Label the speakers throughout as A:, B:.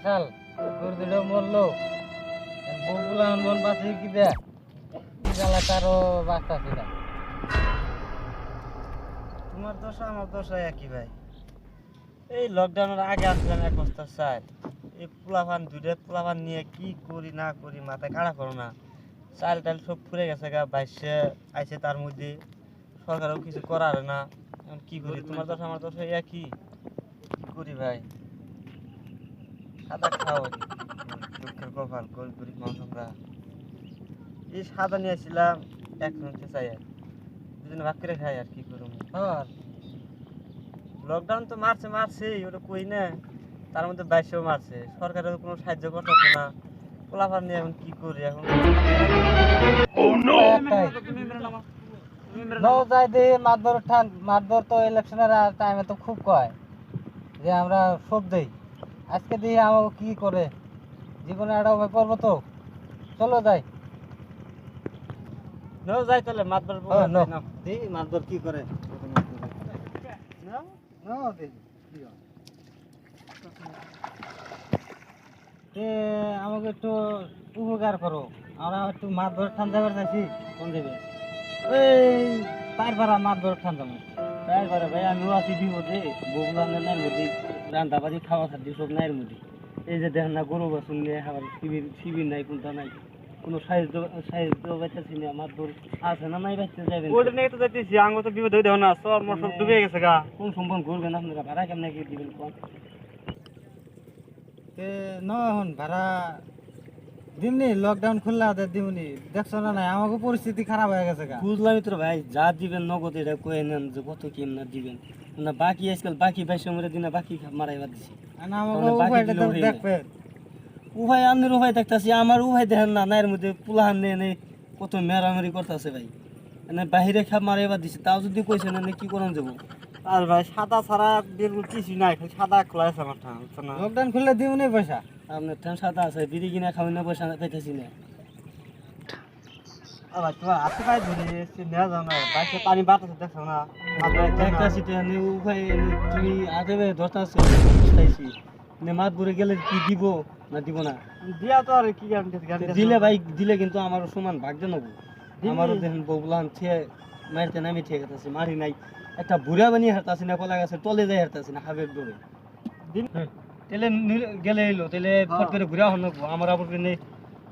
A: সাল গরু দুটো মরলো বউগুলা মন বাঁচি কি দেয় জ্বালা তারও বাঁচতাছি না।
B: তোমার দশা আমার দশা একই ভাই। এই লকডাউনের আগে আসলাম এক বস্তা চাল, এই পোলাপান নিয়ে কি করি না করি মাথায় কাড়া করো না। চাল টাল সব ফুরে গেছে গা, বাইশে আইছে তার মধ্যে সরকারও কিছু করার না। এখন কি করি, তোমার দশা আমার দশা একই, কি করি ভাই? সাদা খাও দুঃখের কপাল, গরিব গরিব মানুষ আমরা। এই সাদা নিয়ে আসছিলাম একজনকে চাই, আর দুজনে ভাগ করে খাই, আর কি করবো। লকডাউন তো মারছে ওটা কই না, তার মধ্যে বাইশেও মারছে, সরকারের কোনো সাহায্য করতেছে না। পোলাপান নিয়ে এখন কি করি এখন?
A: মাতবর তো ইলেকশনের টাইমে তো খুব কয় যে আমরা সব দেই, আজকে দিয়ে আমাকে কি করে জীবনে একটা উপায় করবো তো, চলো যাই।
B: যাই তাহলে মাতবর
A: মাতবর কি করে আমাকে একটু উপকার করো, আমরা একটু মাছ ধরে ঠান যাবার চাইছি। কোন দেবে? এই তার ভাড়া মাছ ধরে ঠান যাবো। তাই ভাড়া ভাই আমিও আছি বিপদে, বগুলা নাইয়ের মধ্যে রান্না বাড়ি খাওয়া খাদ্য সব নাইয়ের মধ্যে। এই যে দেখেন না গরু বাছুর নিয়ে খাবার শিবির নাই, কোনটা নাই, কোনো সাহায্য পাইতেছি না। মাছ ধর আছে না নাই বাইতে যাবেন?
B: ওটা নিয়ে তো যাইতেছি, আঙ্গ তো বিপদ হয়ে দেও না, সব মোর সব ডুবে গেছে গা।
A: কোন সম্পন্ন করবেন আপনারা? ভাড়া কেমন কি দিবেন কোন? এখন ভাড়া দিমনি, লকডাউন খুললা দিমনি, দেখছো না নাই আমাকে পরিস্থিতি খারাপ হয়ে গেছে।
B: বুঝলামই তো ভাই, যা দিবেন নগদ এটা কয়ে নেন যে কত কি না দিবেন না। বাকি আজকাল বাকি বাইশে মরে দিনে বাকি মারাইবার দিছি। উভয় আন্নের উভয় দেখতেছি, আমার উভয় দেখেন না, নাইয়ের মধ্যে পুলাহান নিয়ে কত মেরামেরি করতেছে ভাই। মানে বাহিরে খাপ মারাইবার দিছে, তাও যদি কইছে না কি করেন যাবো? আর ভাই সাদা ছাড়া বিলকুল কিছু নাই, খালি সাদা খোলা আছে আমার ঠান।
A: লকডাউন খুললে দিমনি পয়সা,
B: আপনার ঠান সাদা আছে, বিড়ি কিনা খাওয়াই না, পয়সা পাইতেছি না। আবার তোমার হাতে পায়ে ধরে নেওয়া যাও না, বাইশে পানি বাতাসে দেখছো না, দেখতেছি উভয় তুমি আগে ধরতেছো চাইছি মাছ ভরে গেলে কি দিব না দিব না? দিয়া তো আর কি দিলে ভাই, দিলে কিন্তু আমার সমান ভাগ দেন। আমারও দেখেন বউলান মারিতে নামি ঠিক আছে, মারি নাই একটা বুড়া বানিয়ে হারতাছি না, কলা গাছের তলে যাই হারতাছি না, হাবের দৌড়ে তেলে গেলে এলো, তেলে ফট করে ঘুরা হন নাকবো। আমার আবার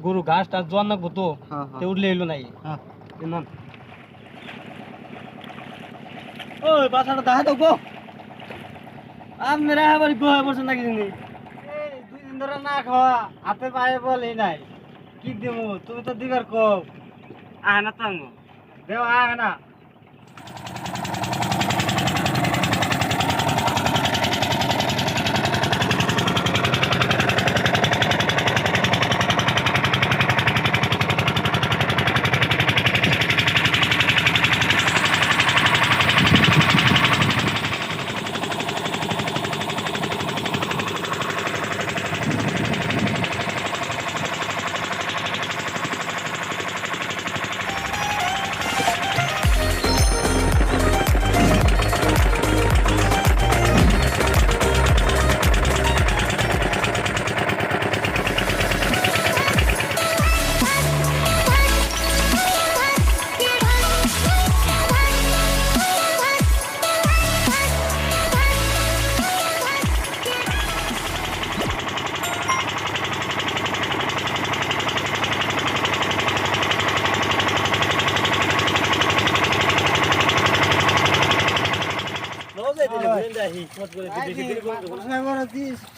B: গরু ঘাস টাস জোয়ান নাকবো তো, উঠলে এলো নাই। ওই বাসাটা দেখা দাও গো, আপনারা আবার গোয়া বসেন নাকি? 2 দিন ধরে না খাওয়া, হাতে পায়ে বলেই নাই, কি দেবো? তুমি তো দিবার কম। আহে না তো দেও, আহে না।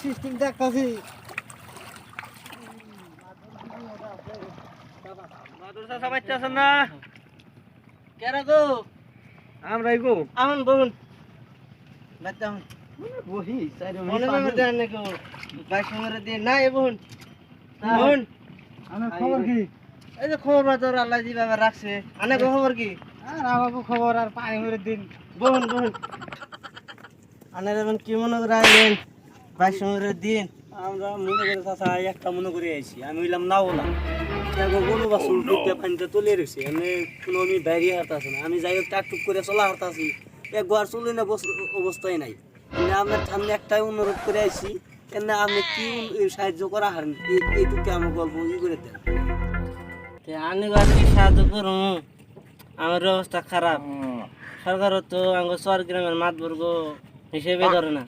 B: সিস্টেম দেখতেছি না কেরা গো? আমরাই গো। আমন বহুন বাচ্চা বহি সাইরে মনে মনে দেন নাকি বাইশ মরে দিয়ে না এ বহুন বহুন। আমার খবর কি? এই যে খবর বাজার আল্লাহ জি বাবা রাখছে। আনে খবর কি? আর আমাকে খবর আর পানি মরে দিন বহুন বহুন। আনে যেমন কি মনে করে আইলেন বাইশ মরে দিন? আমরা মনে করে চাচা একটা মনে করে আইছি, আমি হইলাম না ওলা গরু বাছুর দুধে পানিতে তুলে রেখেছি, এমনি কোনো আমি বাইরে হারতাছি না। আমি যাই হোক টাকটুক করে চলা হারতাছি, এক ঘর চলে না অবস্থায় নাই। আপনার সামনে একটাই অনুরোধ করে আইছি, এনে আপনি কি সাহায্য করা হারেন এইটুকু আমার গল্প ই করে দেন।
A: আমি কি সাহায্য করবো? আমার অবস্থা খারাপ। সরকারও তো আঙ্গ চর গ্রামের মাতবর্গ হিসেবে ধরে না।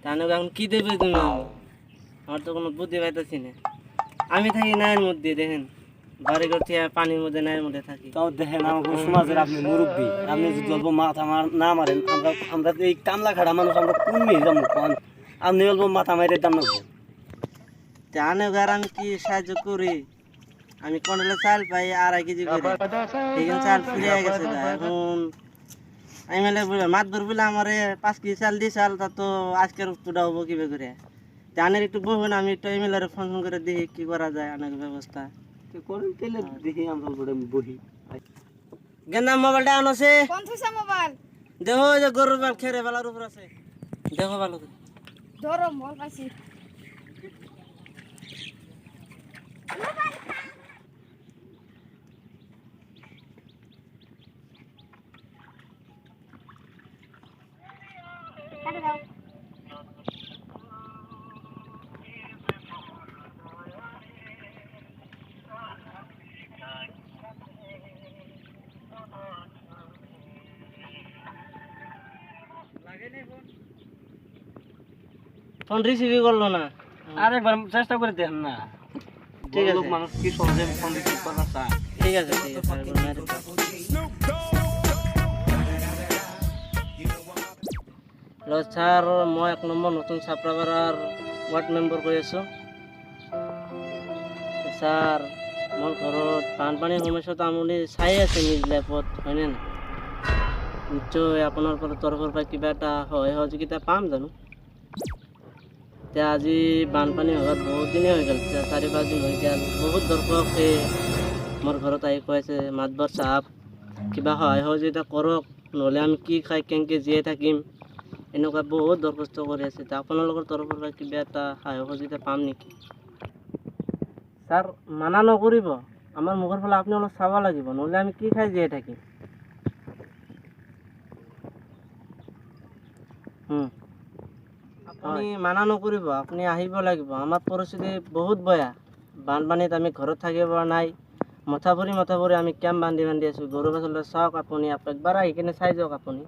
A: তাহলে এখন কি দেবে তুমি? আমার তো কোনো বুদ্ধি পাইতেছি না। আমি থাকি নায়ের মধ্যে, দেখেন বাড়ি ঘর থেকে পানির মধ্যে নায়ের মধ্যে থাকি।
B: তাও দেখেন আমাকে সমাজের আপনি মুরব্বী, আপনি যদি অল্প মাথা না মারেন, আমরা তো এই কামলা খাড়া মানুষ, আমরা কোন মেয়ে যাবো? আপনি অল্প মাথা মারে দাম না।
A: জানে আর আমি কি সাহায্য করি? আমি কন্ট্রোলে চাল পাই 2.5 কেজি করে, এখন চাল ফিরে গেছে। এখন আমি মেলে বলে মাতবর বলে আমার 5 কেজি চাল দিয়ে চাল, তা তো আজকের উত্তরটা হবো কিভাবে করে? জানের একটু বহুন, আমি একটু এমএলএর ফোন করে দেখি কি করা যায় অনেক ব্যবস্থা
B: করেন। তাহলে দেখি আমরা বহি
A: গেন্দা মোবাইলটা আনছে।
C: কোন থুসা মোবাইল?
A: দেখো যে গরুর বাল খেরে বেলার উপর আছে, দেখো ভালো করে।
C: ধরো মোবাইল পাইছি। কাটে দাও।
A: ফোন রিসিভই করলো না।
B: আরেকবার চেষ্টা করে দেখেন না।
A: ঠিক আছে
B: মানুষ কি সহজে ফোন রিসিভ করা চায়।
A: ঠিক আছে ঠিক আছে। হ্যালো স্যার, মই 1 নম্বৰ নতুন চাপৰাপাৰাৰ ৱাৰ্ড মেম্বৰ কৈ আছোঁ। স্যাৰ, মোৰ ঘৰত বানপানীৰ সমস্যাটো আপুনি চাই আছে নিউজ লাইভত, হয়নে নাই? নিশ্চয় আপোনাৰ তৰফৰ পৰা কিবা এটা সহায় সহযোগিতা পাম জানো? এতিয়া আজি বানপানী হোৱাত বহুত দিনেই হৈ গ'ল, 4-5 দিন হৈ গ'ল। বহুত দৰ্শকে মোৰ ঘৰত আহি কৈ আছে, মাতবৰ চাহাব কিবা সহায় সহযোগিতা কৰক, নহ'লে আমি কি খাই কেনেকৈ জীয়াই থাকিম, এনেকুৱা বহুত দৰখাস্ত কৰি আছে। আপোনালোকৰ তৰফৰ পৰা কিবা এটা সহায় সহযোগিতা পাম নেকি? ছাৰ, মানা নকৰিব, আমাৰ মুখৰ ফালে আপুনি অলপ চাব লাগিব, নহ'লে আমি কি খাই জীয়াই থাকিম? আপুনি মানা নকৰিব, আপুনি আহিব লাগিব। আমাৰ পৰিস্থিতি বহুত বেয়া, বানপানীত আমি ঘৰত থাকিব পৰা নাই। মথাভৰি আমি কেম্প বান্ধি আছোঁ। গৰু বাছলৈ চাওক আপুনি, একবাৰ আহি কিনে চাই যাওক আপুনি।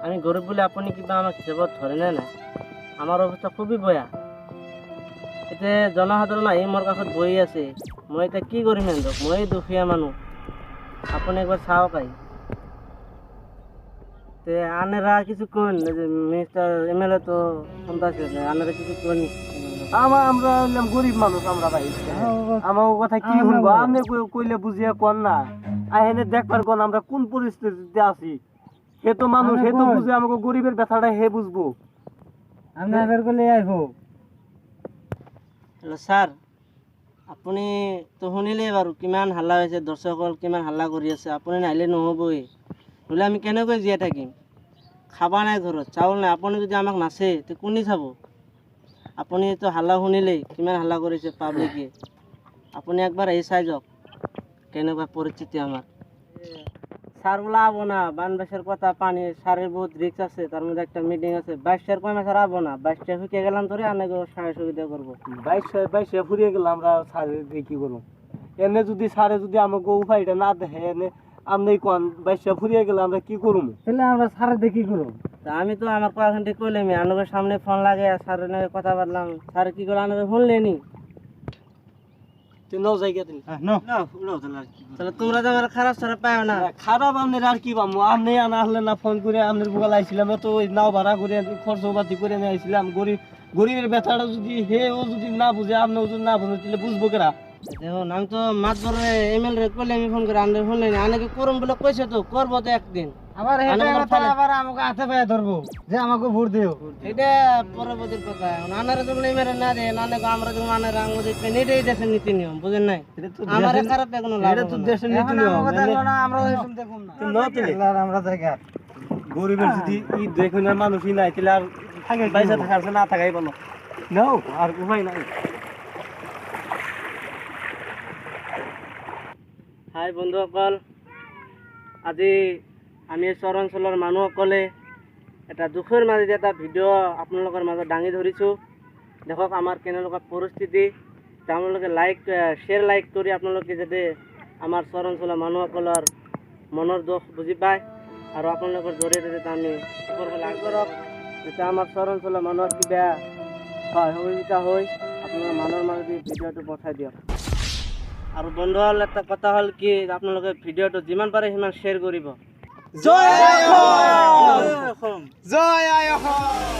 A: আমি গরিব বলে আপনি কিবা আমাক হিচাপত ধরেনে নাই? আমার অবস্থা খুবই বেয়া। এতে জনসাধারণ আহি মোৰ কাষত বহি আছে, মই এতিয়া কি কৰিম সিহঁতক? মই দুখীয়া মানুহ, আপুনি একবাৰ চাওক আহি। তে আনেরা কিছু কোন যে মিস্টার এমএলএ তো শুনতাছে, আনেরা কিছু কোন?
B: আমরা হইলাম গরিব মানুষ, আমরা ভাই আমার কথা কি শুনবো? আপনি কইলে বুঝিয়া কোন না, আহেনে দেখবার কোন আমরা কোন পরিস্থিতিতে আছি। হে তো মানুষ, হে তো বুঝে, আমাকে গরিবের ব্যথাটা হে বুঝবো।
A: আমি আবার বলে আইব। হ্যালো স্যার, আপুনি তো শুনিলে বাৰু কিমান হাল্লা হৈছে, দৰ্শকসকল কিমান হাল্লা কৰি আছে। আপুনি নাহিলে নহ'বই, নহ'লে আমি কেনেকৈ জীয়াই থাকিম? খাবা নাই ঘৰত, চাউল নাই। আপুনি যদি আমাক নাচে তে কোনে চাব? আপুনি তো হাল্লা শুনিলেই, কিমান হাল্লা কৰিছে পাব্লিকে। আপুনি একবাৰ আহি চাই যাওক কেনেকুৱা পৰিস্থিতি আমাৰ। স্যার বলে আবো না, বানবাসের কথা পানি, স্যারের বহুত রিক্স আছে, তার মধ্যে একটা মিটিং আছে। 22টার কমে স্যার আবো না, 22টা হুকে গেলাম ধরে অনেক সহায় সুবিধা করবো।
B: 22 ফুরিয়ে গেলাম, আমরা সারে দিয়ে কি করবো? এনে যদি সারে যদি আমাকে উপায়টা না দেখে, এনে আপনি কোন 22 ফুরিয়ে গেলে আমরা কি করবো? তাহলে আমরা সারে দিয়ে কি করবো?
A: তা আমি তো আমার কয়েকখানটি কইলাম, আনুকের সামনে ফোন লাগে স্যারের নাকি কথা বললাম। স্যার কি করে আনুকে শুনলেনি?
B: তুই নাও জায়গা দিন
A: তাহলে তোমরা তো আমার খারাপ স্যার পাও না।
B: খারাপ আপনার আর কি পাবো? আপনি আনা হলে না ফোন করে আপনার বুকাল আইছিলাম, তো ওই নাও ভাড়া করে খরচ পাতি করে নিয়ে আইছিলাম। গরিবের ব্যথাটা যদি হে ও যদি না বুঝে, আপনিও যদি না বুঝে, তাহলে বুঝবো কেরা?
A: দেখুন, আমি তো মাতবরে এমএলএ করলে আমি ফোন করে আনলে শুনলেনি। আনাকে করুন বলে কইছে, তো করবো তো একদিন।
B: আবার আবার আমাকে হাতে পায়ে ধরবো যে আমাকে ভোট দিও,
A: এটা পরবর্তীর কথা। আনারা যখন এমএলএ না দেয়, নানে আমরা যখন আনারা আঙ্গুল দিচ্ছেন, এটাই দেশের নীতি নিয়ম, বুঝেন নাই? আমার খারাপ কোনো লাভ
B: এটা তো দেশের নীতি নিয়ম।
A: আমরা ওই শুনতে কম না।
B: আমরা জায়গা গরিবের যদি ই দেখুন মানুষই নাই, তাহলে আর পয়সা থাকার না থাকাই বলো নাও, আর উপায় নাই।
A: হাই বন্ধুসকল, আজি আমি চৰ অঞ্চলৰ মানুহসকলে
B: এটা দুখৰ মাজেদি এটা ভিডিঅ' আপোনালোকৰ মাজত দাঙি ধৰিছোঁ। দেখক আমাৰ কেনেকুৱা পৰিস্থিতি। আপোনালোকে শ্বেয়াৰ লাইক কৰি আপোনালোকে যাতে আমাৰ চৰ অঞ্চলৰ মানুহসকলৰ মনৰ দুখ বুজি পায় আৰু আপোনালোকৰ জৰিয়তে যাতে আমি ওপৰফালে আগবাঢ়ক, যাতে আমাৰ চৰ অঞ্চলৰ মানুহৰ কিবা সহযোগিতা হৈ আপোনালোকৰ মানুহৰ মাজেদি ভিডিঅ'টো পঠাই দিয়ক। আৰু বন্ধুসকল, এটা কথা হ'ল কি, আপোনালোকে ভিডিঅ'টো যিমান পাৰে সিমান শ্বেয়াৰ কৰিব।
A: জয়
B: জয় অসম।
A: জয় আই অসম।